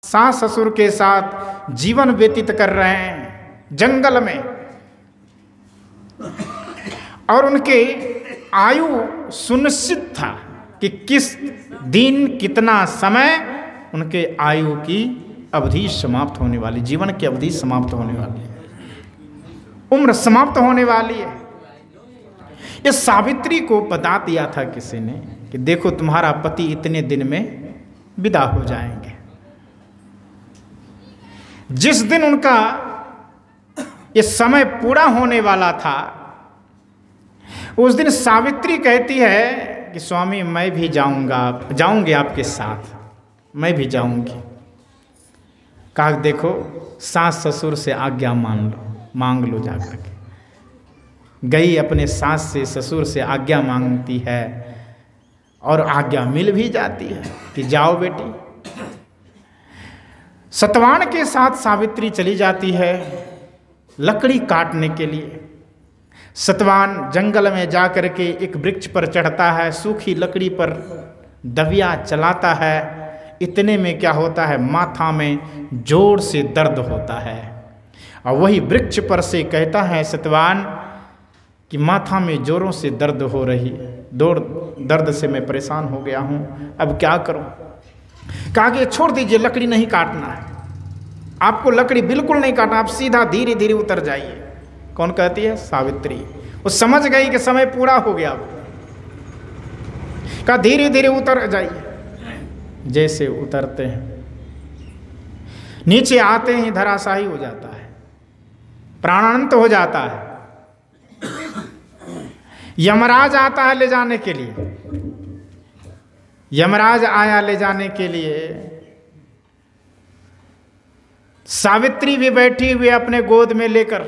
सास ससुर के साथ जीवन व्यतीत कर रहे हैं जंगल में, और उनके आयु सुनिश्चित था कि किस दिन कितना समय उनके आयु की अवधि समाप्त होने वाली, जीवन की अवधि समाप्त होने वाली है, उम्र समाप्त होने वाली है। ये सावित्री को बता दिया था किसी ने कि देखो तुम्हारा पति इतने दिन में विदा हो जाएंगे। जिस दिन उनका ये समय पूरा होने वाला था, उस दिन सावित्री कहती है कि स्वामी मैं भी जाऊंगी आपके साथ, मैं भी जाऊंगी। कहा देखो सास ससुर से आज्ञा मांग लो जाकर के। गई अपने सास से ससुर से आज्ञा मांगती है और आज्ञा मिल भी जाती है कि जाओ बेटी। सतवान के साथ सावित्री चली जाती है लकड़ी काटने के लिए। सतवान जंगल में जाकर के एक वृक्ष पर चढ़ता है, सूखी लकड़ी पर दबिया चलाता है। इतने में क्या होता है, माथा में जोर से दर्द होता है और वही वृक्ष पर से कहता है सतवान कि माथा में जोरों से दर्द हो रही है, दर्द से मैं परेशान हो गया हूँ, अब क्या करूँ। कहा कि छोड़ दीजिए, लकड़ी नहीं काटना है आपको, लकड़ी बिल्कुल नहीं काटना, आप सीधा धीरे धीरे उतर जाइए। कौन कहती है? सावित्री। वो समझ गई कि समय पूरा हो गया। कहा धीरे धीरे उतर जाइए। जैसे उतरते हैं, नीचे आते ही धराशायी हो जाता है, प्राणांत हो जाता है। यमराज आता है ले जाने के लिए। यमराज आया ले जाने के लिए। सावित्री भी बैठी हुई अपने गोद में लेकर,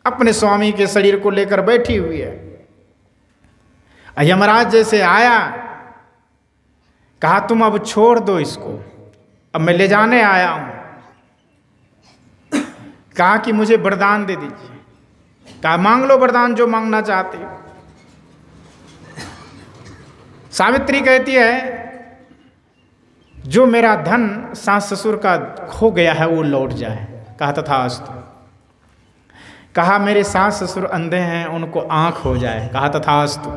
अपने स्वामी के शरीर को लेकर बैठी हुई है। यमराज जैसे आया, कहा तुम अब छोड़ दो इसको, अब मैं ले जाने आया हूं। कहा कि मुझे वरदान दे दीजिए। कहा मांग लो वरदान, जो मांगना चाहते हो। सावित्री कहती है जो मेरा धन सास ससुर का खो गया है वो लौट जाए। कहा तथास्तु। कहा मेरे सास ससुर अंधे हैं, उनको आंख हो जाए। कहा तथास्तु।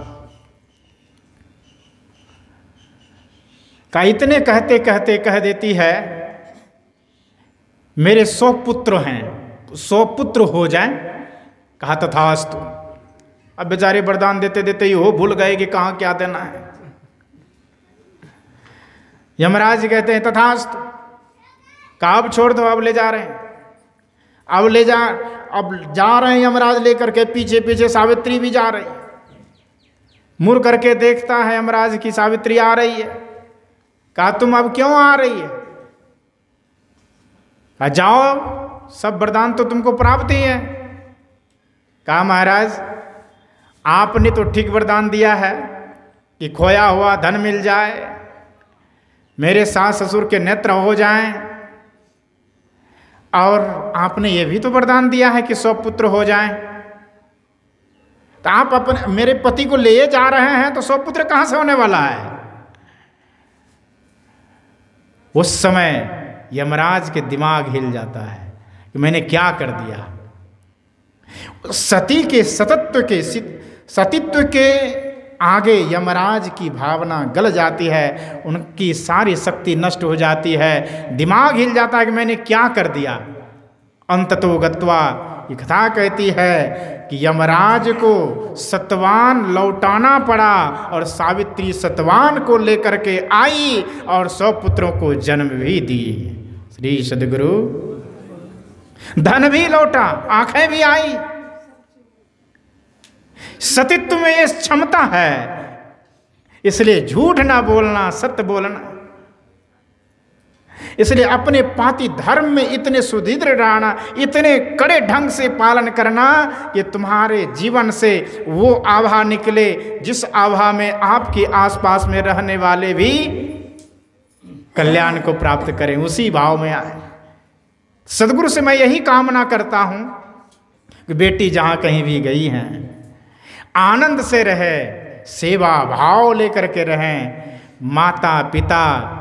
कहा इतने कहते कहते कह देती है मेरे 100 पुत्र हैं, 100 पुत्र हो जाएं। कहा तथास्तु। अब बेचारे वरदान देते देते ही हो भूल गए कि कहाँ क्या देना है। यमराज कहते हैं तथास्तु। कहा अब छोड़ दो, अब ले जा रहे हैं, अब जा रहे हैं यमराज लेकर के। पीछे पीछे सावित्री भी जा रही। मुड़ करके देखता है यमराज की सावित्री आ रही है। कहा तुम अब क्यों आ रही है? कहा जाओ, सब वरदान तो तुमको प्राप्त ही है। कहा महाराज आपने तो ठीक वरदान दिया है कि खोया हुआ धन मिल जाए, मेरे सास ससुर के नेत्र हो जाएं, और आपने ये भी तो वरदान दिया है कि 100 पुत्र हो जाएं। तो आप अपने मेरे पति को ले जा रहे हैं तो 100 पुत्र कहां से होने वाला है? उस समय यमराज के दिमाग हिल जाता है कि मैंने क्या कर दिया। सती के सतीत्व के आगे यमराज की भावना गल जाती है, उनकी सारी शक्ति नष्ट हो जाती है, दिमाग हिल जाता है कि मैंने क्या कर दिया। अंततो गत्वा ये कथा कहती है कि यमराज को सतवान लौटाना पड़ा और सावित्री सतवान को लेकर के आई और 100 पुत्रों को जन्म भी दी। श्री सद्गुरु। धन भी लौटा, आंखें भी आई। सतीत्व में ये क्षमता है, इसलिए झूठ ना बोलना, सत्य बोलना। इसलिए अपने पाति धर्म में इतने सुदृढ़ रहना, इतने कड़े ढंग से पालन करना कि तुम्हारे जीवन से वो आभा निकले जिस आभा में आपके आसपास में रहने वाले भी कल्याण को प्राप्त करें, उसी भाव में आए। सद्गुरु से मैं यही कामना करता हूं कि बेटी जहां कहीं भी गई हैं आनंद से रहे, सेवा भाव लेकर के रहें, माता पिता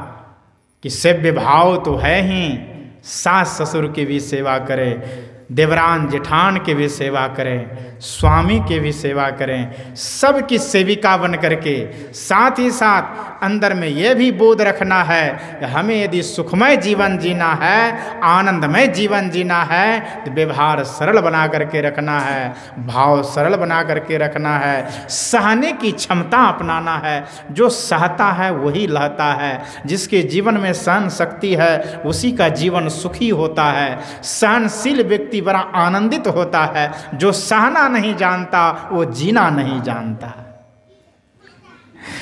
कि सेव्य भाव तो है ही, सास ससुर की भी सेवा करें, देवरान जेठान के भी सेवा करें, स्वामी के भी सेवा करें, सबकी सेविका बन करके। साथ ही साथ अंदर में यह भी बोध रखना है कि हमें यदि सुखमय जीवन जीना है, आनंदमय जीवन जीना है, तो व्यवहार सरल बना करके रखना है, भाव सरल बना करके रखना है, सहने की क्षमता अपनाना है। जो सहता है वही लहता है। जिसके जीवन में सहन शक्ति है उसी का जीवन सुखी होता है। सहनशील व्यक्ति बड़ा आनंदित होता है। जो सहना नहीं जानता वो जीना नहीं जानता।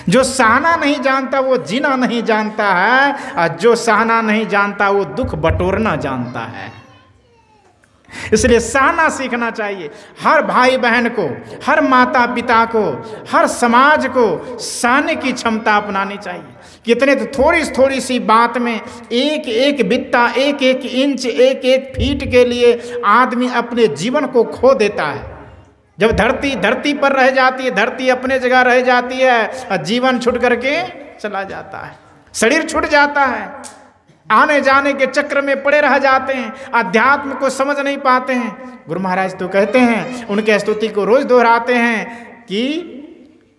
जो सहना नहीं जानता वो जीना नहीं जानता है, और जो सहना नहीं जानता वो दुख बटोरना जानता है। इसलिए सहना सीखना चाहिए। हर भाई बहन को, हर माता पिता को, हर समाज को सहने की क्षमता अपनानी चाहिए। कितने तो थोड़ी सी बात में एक एक बित्ता, एक एक इंच, एक एक फीट के लिए आदमी अपने जीवन को खो देता है। जब धरती पर रह जाती है, धरती अपने जगह रह जाती है, और जीवन छूट करके चला जाता है, शरीर छूट जाता है, आने जाने के चक्र में पड़े रह जाते हैं, अध्यात्म को समझ नहीं पाते हैं। गुरु महाराज तो कहते हैं, उनके स्तुति को रोज दोहराते हैं कि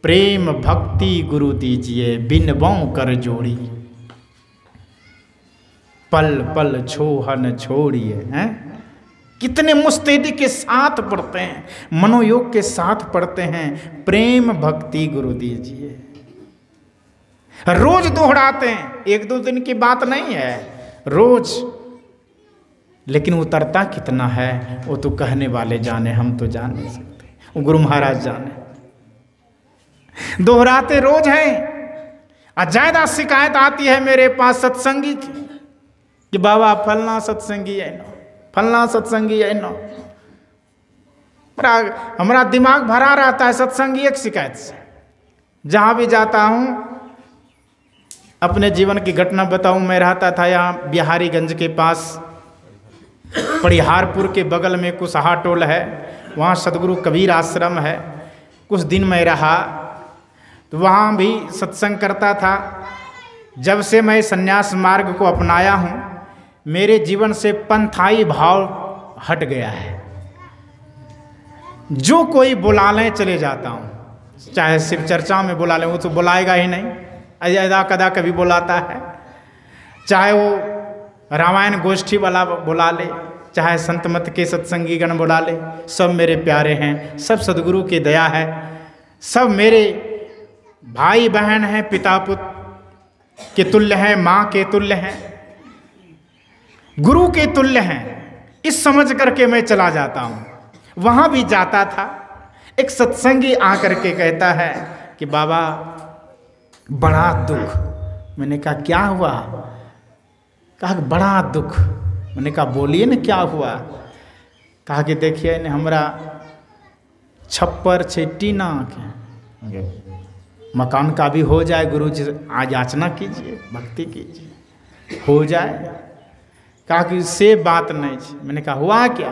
प्रेम भक्ति गुरु दीजिए, बिन बौं कर जोड़ी, पल पल छोहन छोड़िए। हैं कितने मुस्तैदी के साथ पढ़ते हैं, मनोयोग के साथ पढ़ते हैं, प्रेम भक्ति गुरु दीजिए। रोज दोहराते हैं, एक दो दिन की बात नहीं है, रोज। लेकिन उतरता कितना है वो तो कहने वाले जाने, हम तो जान नहीं सकते, वो गुरु महाराज जाने। दोहराते रोज हैं। और ज्यादा शिकायत आती है मेरे पास सत्संगी की कि बाबा फलना सत्संगी है ना, फलना सत्संगी है ना। हमारा दिमाग भरा रहता है सत्संगी एक शिकायत से। जहां भी जाता हूं, अपने जीवन की घटना बताऊं। मैं रहता था यहाँ बिहारीगंज के पास, परिहारपुर के बगल में कुशहा टोल है, वहाँ सदगुरु कबीर आश्रम है। कुछ दिन मैं रहा तो वहाँ भी सत्संग करता था। जब से मैं संन्यास मार्ग को अपनाया हूँ, मेरे जीवन से पंथाई भाव हट गया है। जो कोई बुला लें चले जाता हूँ, चाहे शिव चर्चा में बुला लें, वो तो बुलाएगा ही नहीं, अदा कदा कभी बुलाता है। चाहे वो रामायण गोष्ठी वाला बुला ले, चाहे संत मत के सत्संगी गण बुला ले, सब मेरे प्यारे हैं, सब सदगुरु की दया है, सब मेरे भाई बहन हैं, पिता पुत्र के तुल्य हैं, माँ के तुल्य हैं, गुरु के तुल्य हैं। इस समझ करके मैं चला जाता हूँ। वहाँ भी जाता था, एक सत्संगी आकर के कहता है कि बाबा बड़ा दुख। मैंने कहा क्या हुआ? कहा कि बड़ा दुख। मैंने कहा बोलिए ना क्या हुआ? कहा कि देखिए ने हमरा छप्पर छेटी ना के मकान का भी हो जाए, गुरु जी आज याचना कीजिए, भक्ति कीजिए, हो जाए। कहा कि से बात नहीं है। मैंने कहा हुआ क्या?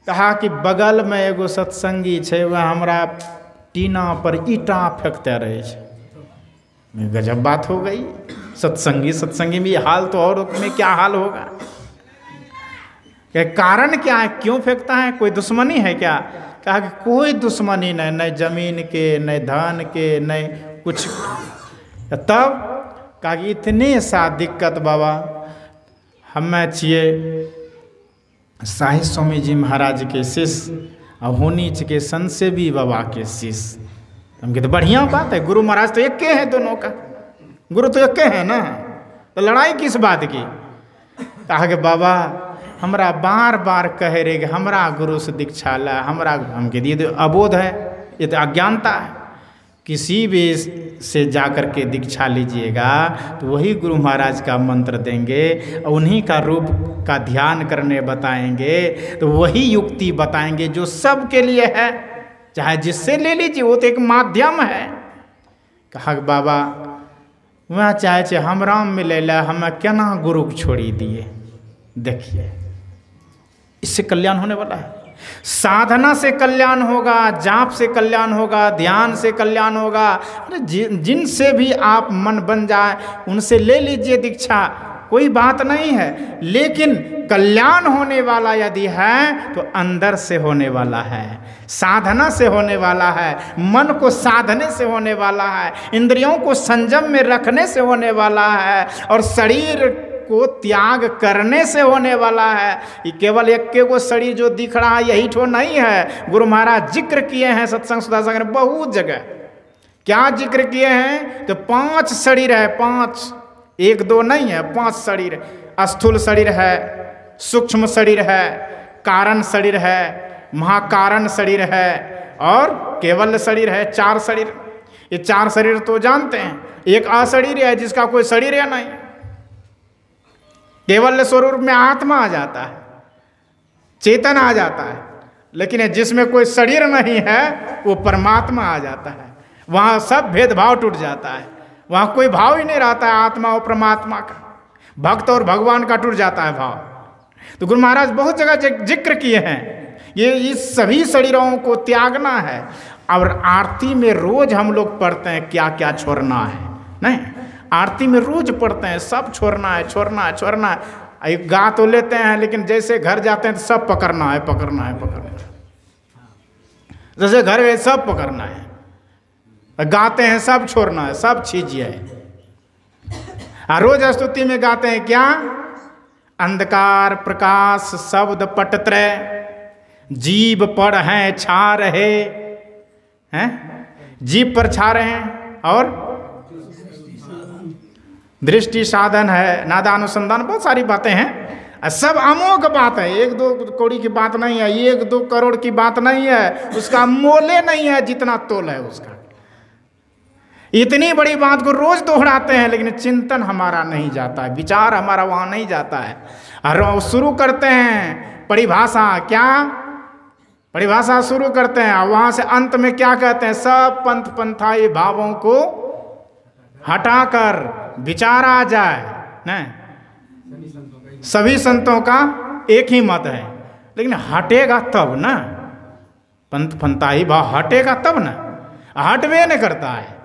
कहा कि बगल में एगो सत्संगी है, वह हमरा टीना पर ईटा फेंकते रहे छे। गजब बात हो गई। सत्संगी में हाल तो और में क्या हाल होगा? क्या कारण क्या है, क्यों फेंकता है? कोई दुश्मनी है क्या? कहा कि कोई दुश्मनी नहीं, न जमीन के, न धन के, न कुछ। तब कहा कि इतने सा दिक्कत बाबा, हमें छिए शाही स्वामी जी महाराज के शिष्य, और होनी के संसेवी बाबा के शिष्य। हम कहते बढ़िया बात है, गुरु महाराज तो एक के हैं, दोनों का गुरु तो एक के हैं ना, तो लड़ाई किस बात की? कहा कि बाबा हमरा बार बार कहे रहे कि हमरा गुरु से दीक्षा ला, हमरा। हम कह दिए अबोध है, ये तो अज्ञानता है। किसी भी से जाकर के दीक्षा लीजिएगा तो वही गुरु महाराज का मंत्र देंगे, उन्हीं का रूप का ध्यान करने बताएंगे, तो वही युक्ति बताएंगे जो सबके लिए है। चाहे जिससे ले लीजिए, वो तो एक माध्यम है। कहा बाबा वह चाहे हमरा मिले ला, हमें केना गुरु को छोड़ी दिए। देखिए इससे कल्याण होने वाला है। साधना से कल्याण होगा, जाप से कल्याण होगा, ध्यान से कल्याण होगा। अरे जिनसे भी आप मन बन जाए उनसे ले लीजिए दीक्षा, कोई बात नहीं है। लेकिन कल्याण होने वाला यदि है तो अंदर से होने वाला है, साधना से होने वाला है, मन को साधने से होने वाला है, इंद्रियों को संयम में रखने से होने वाला है, और शरीर को त्याग करने से होने वाला है। ये केवल एक के वो शरीर जो दिख रहा है यही ठो नहीं है। गुरु महाराज जिक्र किए हैं सत्संग सुधा सागर में बहुत जगह। क्या जिक्र किए हैं? तो 5 शरीर है, 5, 1 2 नहीं है, 5 शरीर। स्थूल शरीर है, सूक्ष्म शरीर है, कारण शरीर है, महाकारण शरीर है और केवल शरीर है। 4 शरीर। ये 4 शरीर तो जानते हैं। एक अशरीर है जिसका कोई शरीर है नहीं, केवल स्वरूप में आत्मा आ जाता है, चेतन आ जाता है। लेकिन जिसमें कोई शरीर नहीं है वो परमात्मा आ जाता है। वहाँ सब भेदभाव टूट जाता है, वहाँ कोई भाव ही नहीं रहता है आत्मा और परमात्मा का, भक्त और भगवान का टूट जाता है भाव। तो गुरु महाराज बहुत जगह जिक्र किए हैं ये इस सभी शरीरों को त्यागना है। और आरती में रोज हम लोग पढ़ते हैं क्या क्या छोड़ना है, नहीं आरती में रोज पढ़ते हैं सब छोड़ना है, छोड़ना है, छोड़ना है। एक गा तो लेते हैं लेकिन जैसे घर जाते हैं तो सब पकड़ना है, पकड़ना है, पकड़ना है। जैसे घर गए सब पकड़ना है, गाते हैं सब छोड़ना है, सब छीजिए। और रोज स्तुति में गाते हैं क्या? अंधकार प्रकाश शब्द पटत्रय, जीव पर हैं छा रहे हैं, जीव पर छा रहे हैं, और दृष्टि साधन है, नादानुसंधान, बहुत सारी बातें हैं। सब अमोघ बात है, 1-2 कौड़ी की बात नहीं है, 1-2 करोड़ की बात नहीं है, उसका मोले नहीं है जितना तोल है उसका। इतनी बड़ी बात को रोज दोहराते हैं लेकिन चिंतन हमारा नहीं जाता है, विचार हमारा वहाँ नहीं जाता है। और शुरू करते हैं परिभाषा, क्या परिभाषा शुरू करते हैं, और वहाँ से अंत में क्या कहते हैं? सब पंथ पंथाई भावों को हटाकर विचार आ जाए, नहीं सभी संतों का एक ही मत है। लेकिन हटेगा तब ना, पंथ पंथाई भाव हटेगा तब ना, हटवे नहीं करता है,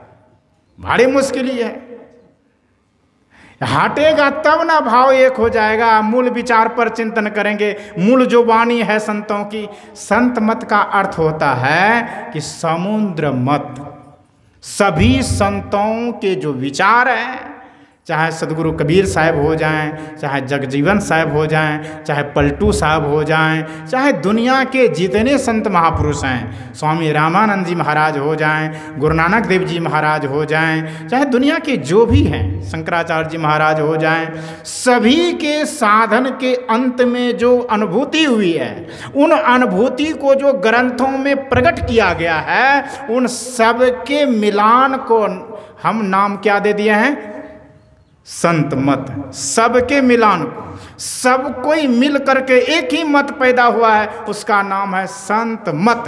भारी मुश्किल ही है। हटेगा तब ना भाव एक हो जाएगा, मूल विचार पर चिंतन करेंगे। मूल जो वाणी है संतों की, संत मत का अर्थ होता है कि समुद्र मत, सभी संतों के जो विचार हैं, चाहे सदगुरु कबीर साहब हो जाएं, चाहे जगजीवन साहब हो जाएं, चाहे पलटू साहब हो जाएं, चाहे दुनिया के जितने संत महापुरुष हैं, स्वामी रामानंद जी महाराज हो जाएं, गुरु नानक देव जी महाराज हो जाएं, चाहे दुनिया के जो भी हैं, शंकराचार्य जी महाराज हो जाएं, सभी के साधन के अंत में जो अनुभूति हुई है, उन अनुभूति को जो ग्रंथों में प्रकट किया गया है, उन सब के मिलान को हम नाम क्या दे दिए हैं? संत मत। सबके मिलान को, सब कोई मिल करके एक ही मत पैदा हुआ है, उसका नाम है संत मत।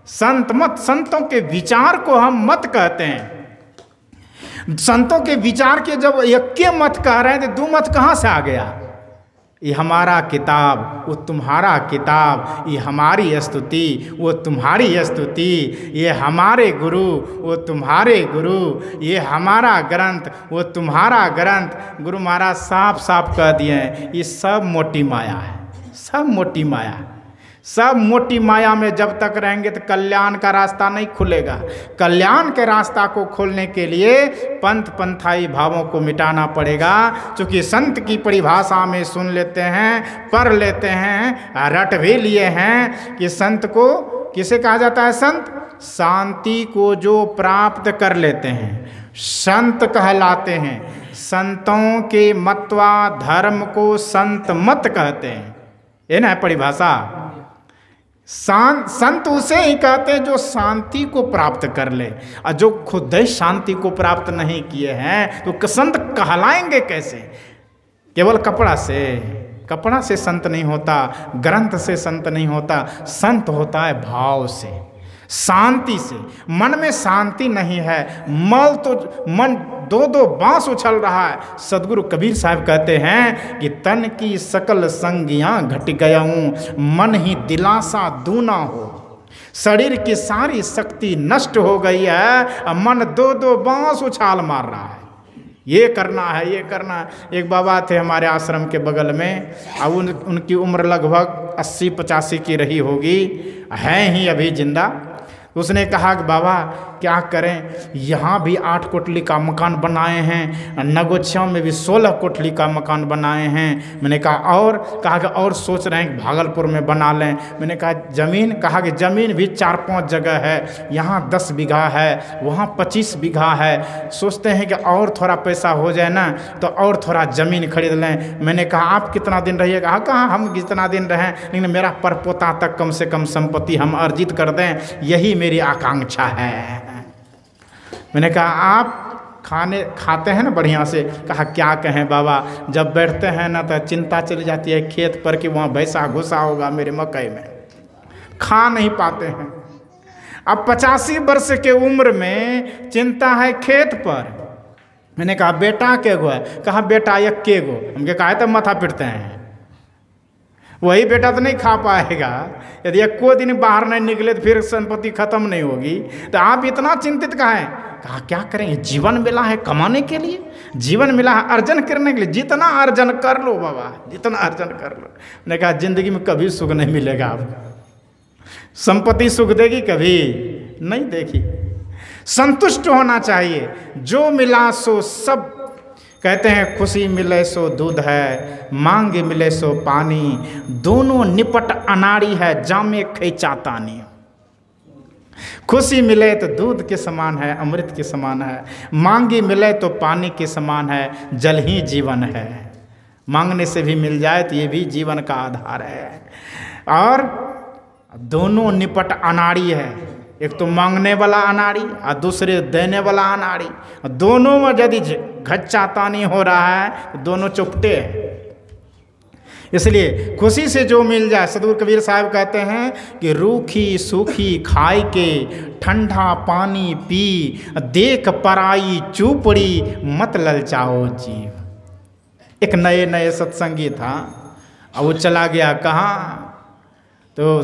संत मत, संतों के विचार को हम मत कहते हैं। संतों के विचार के जब एक के मत कह रहे हैं तो 2 मत कहाँ से आ गया? ये हमारा किताब, वो तुम्हारा किताब, ये हमारी स्तुति, वो तुम्हारी स्तुति, ये हमारे गुरु, वो तुम्हारे गुरु, ये हमारा ग्रंथ, वो तुम्हारा ग्रंथ। गुरु महाराज साफ साफ कह दिए हैं, ये सब मोटी माया है, सब मोटी माया। सब मोटी माया में जब तक रहेंगे तो कल्याण का रास्ता नहीं खुलेगा। कल्याण के रास्ता को खोलने के लिए पंथ पंथाई भावों को मिटाना पड़ेगा। क्योंकि संत की परिभाषा में सुन लेते हैं, पढ़ लेते हैं, रट भी लिए हैं कि संत को किसे कहा जाता है? संत शांति को जो प्राप्त कर लेते हैं संत कहलाते हैं। संतों के मतवा धर्म को संत मत कहते हैं, ये ना है परिभाषा। संत उसे ही कहते हैं जो शांति को प्राप्त कर ले, और जो खुद ही शांति को प्राप्त नहीं किए हैं तो संत कहलाएंगे कैसे? केवल कपड़ा से संत नहीं होता, ग्रंथ से संत नहीं होता। संत होता है भाव से। शांति से। मन में शांति नहीं है, मन दो दो बांस उछल रहा है। सदगुरु कबीर साहब कहते हैं कि तन की सकल संगियां घट गया हूं, मन ही दिलासा दूना हो। शरीर की सारी शक्ति नष्ट हो गई है, मन दो दो बांस उछाल मार रहा है। ये करना है, ये करना है। एक बाबा थे हमारे आश्रम के बगल में, अब उनकी उम्र लगभग 80-85 की रही होगी, हैं ही अभी जिंदा। उसने कहा कि बाबा क्या करें, यहाँ भी 8 कोठली का मकान बनाए हैं, नगोछिया में भी 16 कोठली का मकान बनाए हैं। मैंने कहा और? कहा कि और सोच रहे हैं कि भागलपुर में बना लें। मैंने कहा ज़मीन? कहा कि ज़मीन भी 4-5 जगह है, यहाँ 10 बीघा है, वहाँ 25 बीघा है। सोचते हैं कि और थोड़ा पैसा हो जाए ना तो और थोड़ा ज़मीन खरीद लें। मैंने कहा आप कितना दिन रहिएगा? कहा हम जितना दिन रहें, लेकिन मेरा परपोता तक कम से कम संपत्ति हम अर्जित कर दें, यही मेरी आकांक्षा है। मैंने कहा आप खाते हैं ना बढ़िया से? कहा क्या कहें बाबा, जब बैठते हैं ना तो चिंता चली जाती है खेत पर कि वहाँ भैंसा घुसा होगा मेरे मकई में, खा नहीं पाते हैं। अब 85 वर्ष के उम्र में चिंता है खेत पर। मैंने कहा बेटा के गो है? कहा बेटा एक के गो। हमके कहा तो माथा पिटते हैं, वही बेटा तो नहीं खा पाएगा। यदि एक को दिन बाहर नहीं निकले तो फिर संपत्ति खत्म नहीं होगी, तो आप इतना चिंतित काहे? कहा क्या करेंगे, जीवन मिला है कमाने के लिए, जीवन मिला है अर्जन करने के लिए, जितना अर्जन कर लो बाबा, जितना अर्जन कर लो। मैंने कहा जिंदगी में कभी सुख नहीं मिलेगा आपको, संपत्ति सुख देगी? कभी नहीं देगी। संतुष्ट होना चाहिए, जो मिला सो सब। कहते हैं खुशी मिले सो दूध है, मांग मिले सो पानी, दोनों निपट अनाड़ी है, जामे खैचा तानी। खुशी मिले तो दूध के समान है, अमृत के समान है। मांगी मिले तो पानी के समान है, जल ही जीवन है। मांगने से भी मिल जाए तो ये भी जीवन का आधार है। और दोनों निपट अनाड़ी है, एक तो मांगने वाला अनाड़ी और दूसरे देने वाला अनाड़ी। दोनों में यदि घच्चातानी हो रहा है तो दोनों चुपटे हैं। इसलिए खुशी से जो मिल जाए, सदगुरु कबीर साहब कहते हैं कि रूखी सूखी खाई के, ठंडा पानी पी, देख पराई चूपड़ी, मत ललचाओ जीव। एक नए नए सत्संगी था, और वो चला गया कहाँ, तो